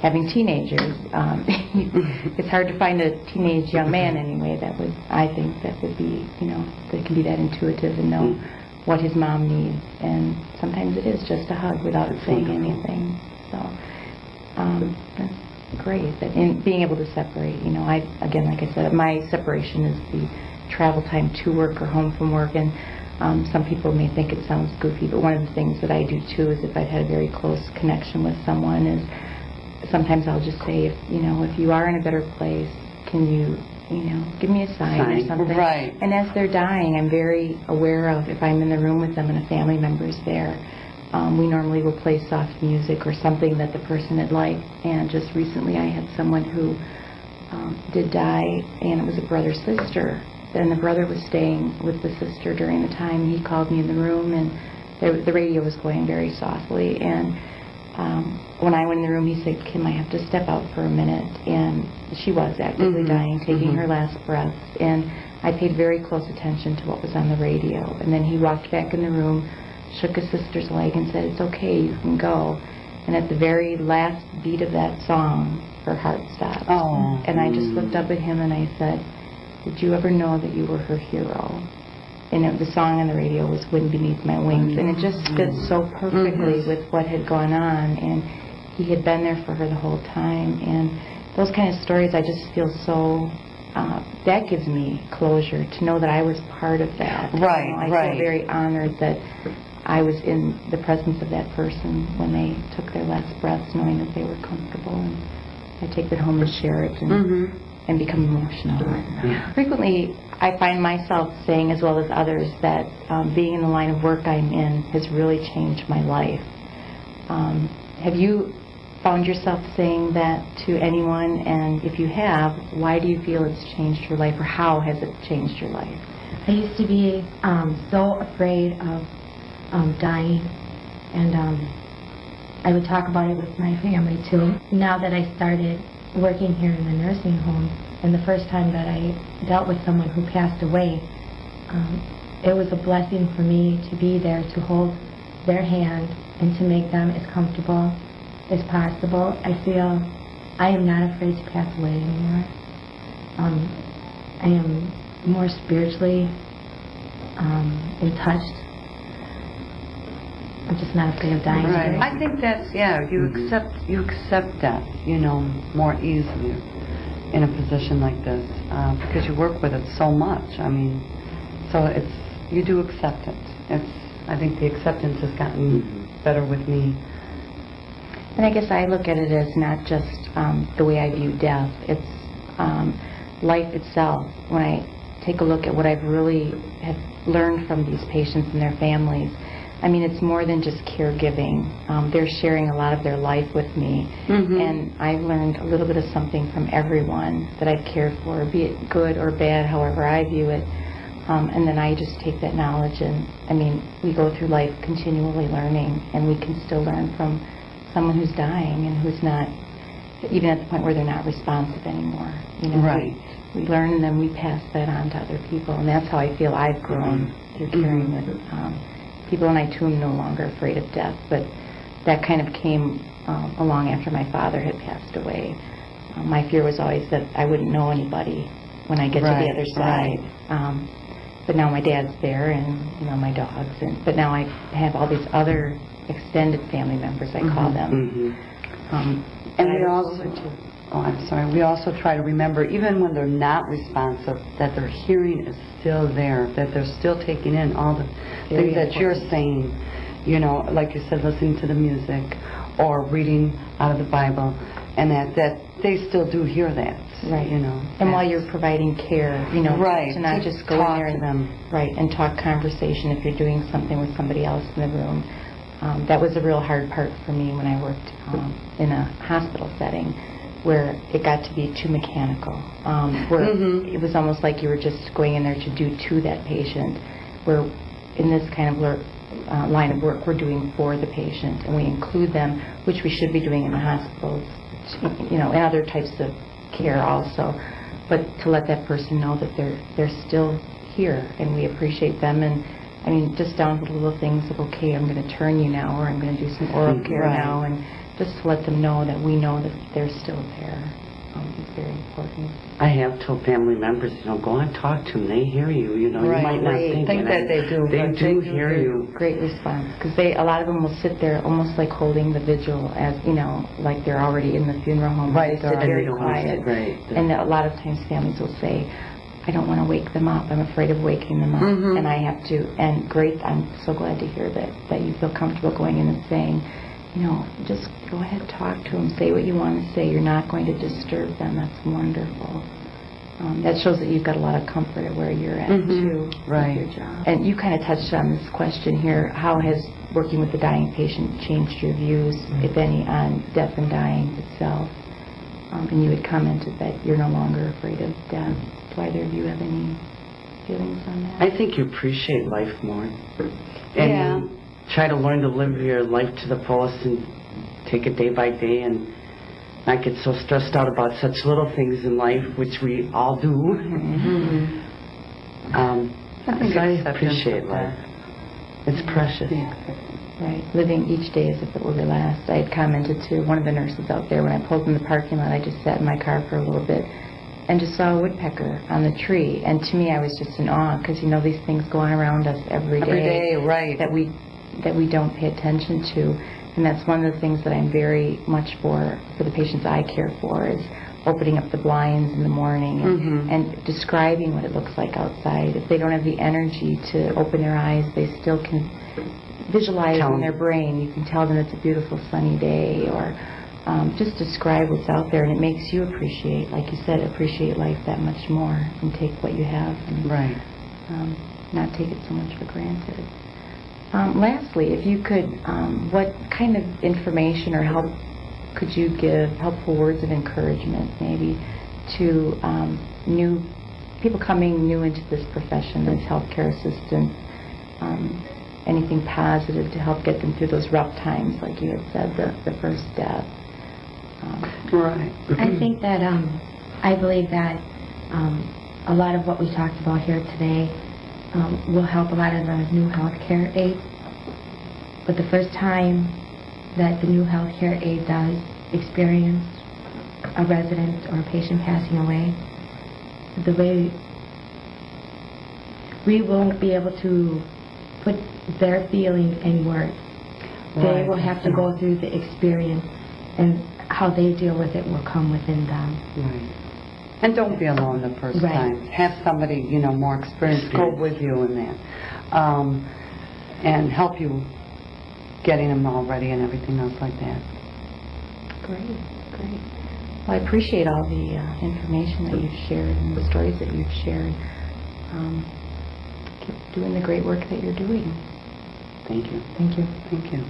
having teenagers, it's hard to find a teenage young man anyway I think that would be, that can be that intuitive and know what his mom needs. And sometimes it is just a hug without saying anything. So that's great. And being able to separate, again, like I said, my separation is the travel time to work or home from work. And some people may think it sounds goofy, but one of the things that I do too is if I've had a very close connection with someone is sometimes I'll just say, if you are in a better place, can you, give me a sign or something. Right. And as they're dying, I'm very aware of if I'm in the room with them and a family member's there. We normally will play soft music or something that the person had liked. And just recently I had someone who did die, and it was a brother-sister. And the brother was staying with the sister during the time. He called me in the room, and the radio was going very softly. And when I went in the room, he said, Kim, I have to step out for a minute. And she was actively dying, taking her last breaths. And I paid very close attention to what was on the radio. And then he walked back in the room, shook his sister's leg, and said, it's okay, you can go. And at the very last beat of that song, her heart stopped. Oh. And I just looked up at him and I said, did you ever know that you were her hero? And the song on the radio was Wind Beneath My Wings, and it just fit so perfectly with what had gone on, and he had been there for her the whole time. And those kind of stories, I just feel so, that gives me closure, to know that I was part of that. Right, I feel very honored that I was in the presence of that person when they took their last breaths, knowing that they were comfortable. And I take that home and share it and become emotional. Frequently, I find myself saying, as well as others, that being in the line of work I'm in has really changed my life. Have you found yourself saying that to anyone? And if you have, why do you feel it's changed your life, or how has it changed your life? I used to be so afraid of dying, and I would talk about it with my family too. Now that I started working here in the nursing home, and the first time that I dealt with someone who passed away, it was a blessing for me to be there to hold their hand and to make them as comfortable as possible. I feel I am not afraid to pass away anymore. I am more spiritually in touch. I'm just not afraid of dying. Right. I think that's, you accept death, more easily in a position like this, because you work with it so much. I mean, so you do accept it. I think the acceptance has gotten better with me. And I guess I look at it as not just the way I view death. It's life itself. When I take a look at what I've really have learned from these patients and their families, I mean, it's more than just caregiving. They're sharing a lot of their life with me, and I've learned a little bit of something from everyone that I've cared for, be it good or bad, however I view it. And then I just take that knowledge, and I mean, we go through life continually learning, and we can still learn from someone who's dying and who's not, even at the point where they're not responsive anymore. Right. We learn, and then we pass that on to other people, and that's how I feel I've grown through caring with people. And I too am no longer afraid of death, but that kind of came along after my father had passed away. My fear was always that I wouldn't know anybody when I get to the other side. But now my dad's there, and my dogs, but now I have all these other extended family members, I call them. And we also, we also try to remember, even when they're not responsive, that their hearing is still there, that they're still taking in all the things that you're saying, like you said, listening to the music or reading out of the Bible, and that they still do hear that. Right. And while you're providing care, right, to not just go in there and talk conversation if you're doing something with somebody else in the room. That was a real hard part for me when I worked in a hospital setting, where it got to be too mechanical, where it was almost like you were just going in there to do to that patient, where in this kind of line of work we're doing for the patient, and we include them, which we should be doing in the hospitals, and other types of care also, but to let that person know that they're still here and we appreciate them. And I mean, just down to little things of, okay, I'm going to turn you now, or I'm going to do some oral care now, and just to let them know that we know that they're still there. It's very important. I have told family members, go on, talk to them. They hear you. You Right. might not They think think that they do, They but do they hear you. Great response, because a lot of them will sit there almost like holding the vigil, as like they're already in the funeral home. Right, They sit and very they don't want to quiet, sit, right. and a lot of times families will say, "I don't want to wake them up. I'm afraid of waking them up, Mhm. and I have to." And great, I'm so glad to hear that you feel comfortable going in and saying, just go ahead, talk to them, say what you want to say. You're not going to disturb them. That's wonderful. That shows that you've got a lot of comfort at where you're at, too, Right. with your job. And you kind of touched on this question here. How has working with the dying patient changed your views, if any, on death and dying itself? And you had commented that you're no longer afraid of death. Do either of you have any feelings on that? I think you appreciate life more. And Yeah. you try to learn to live your life to the fullest and take it day by day and not get so stressed out about such little things in life, which we all do. So I appreciate life. It's precious. Right, living each day as if it were your last. I had commented to one of the nurses out there when I pulled in the parking lot. I just sat in my car for a little bit and just saw a woodpecker on the tree. And to me, I was just in awe because these things go on around us every day. Every day, right. That we don't pay attention to. And that's one of the things that I'm very much for the patients I care for, is opening up the blinds in the morning and describing what it looks like outside. If they don't have the energy to open their eyes, they still can visualize in their brain. You can tell them it's a beautiful sunny day, or just describe what's out there, and it makes you appreciate, like you said, appreciate life that much more and take what you have and Right. not take it so much for granted. Lastly, if you could, what kind of information or help could you give, helpful words of encouragement maybe, to new people coming new into this profession as healthcare assistants? Anything positive to help get them through those rough times, like you had said, the first death? Right. I think that I believe that a lot of what we talked about here today will help a lot of the new healthcare aides. But the first time that the new healthcare aide does experience a resident or a patient passing away, the way we won't be able to put their feelings in words. They Right. will have to go through the experience, and how they deal with it will come within them. Right. And don't be alone the first Right. time. Have somebody, more experienced go with you in that. And help you getting them all ready and everything else like that. Great. Well, I appreciate all the information that you've shared and the stories that you've shared. Keep doing the great work that you're doing. Thank you. Thank you. Thank you.